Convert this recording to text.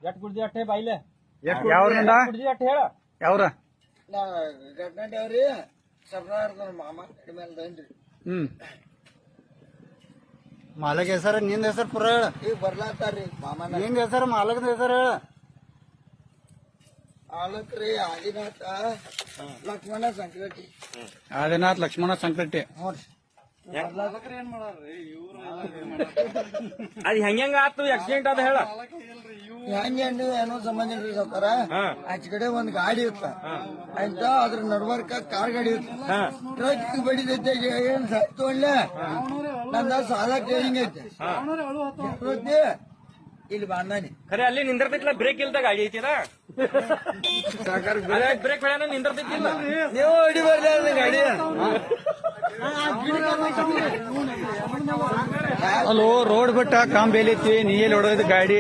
ಎಟ್ ಕುಡ್ದಿ ಅಟ್ಟೆ ಬಾಯಿಲೆ ಯಾವ್ರಿಂದ ಕುಡ್ದಿ ಅಟ್ಟೆ ಹೇಳ ಯಾವ್ರ ಗಟ್ನಟ್ಯಾವ್ರಿ ಸರ್ದಾರ್ದ ಮಾಮ ಕಡಿಮೆ ಅಲ್ದೇನ್ರಿ ಮಾಲಕ ಹೆಸರು ನಿಂದ ಹೆಸರು ಪುರ ಹೇಳ ಈಗ ಬರ್ಲಾತಾರ್ರಿ ಮಾಮನ ನಿಂದ ಹೆಸರು ಮಾಲಕದ ಹೆಸರು ಹೇಳ ಆಲಕ್ರಿ ಆದಿನಾಥ ಲಕ್ಷ್ಮಣ ಸಂಕ್ರಾಂತಿ ಆದಿನಾಥ್ ಲಕ್ಷ್ಮಣ ಸಂಕಟಿ ಅದ್ ಹೆಂಗ ಆತು ಆಕ್ಸಿಡೆಂಟ್ ಅದ ಹೇಳ ಹೆಂಗೆ ಏನೋ ಸಂಬಂಧ ಇಲ್ರಿ ಸಾವ್ಕಾರ ಆಚೆ ಕಡೆ ಒಂದ್ ಗಾಡಿ ಇತ್ತ ಆಯ್ತಾ ಅದ್ರ ನಡ್ಬರ್ಕ ಕಾರ್ ಗಾಡಿ ಇತ್ತು ಟ್ರಕ್ ಬಡಿದೈತೆ ಏನ್ ಸಾಯ್ತು ಒಳ್ಳೆ ನಂದ ಸಾಲ ಕೇಳಿಂಗ್ ಐತೆ ಇಲ್ಲಿ ಬಾಂದಾನಿ ಖರೆ ಅಲ್ಲಿ ನಿಂದಿರ್ತೈತಿಲ್ಲ ಬ್ರೇಕ್ ಇಲ್ದ ಗಾಡಿ ಐತಿನ ಸಾಕಾರ ಬ್ರೇಕ್ ಬೇಡ ನಿಂದಿರ್ತೈತಿಲ್ಲ ನೀವು ಹೊಡಿ ಬರ್ಲಿ ಗಾಡಿ ಅಲ್ಲೋ ರೋಡ್ ಬಿಟ್ಟ ಕಾಂಬೇಲಿ ಐತಿ ನೀ ಎಲ್ಲಿ ಹೊಡೋದ್ ಗಾಡಿ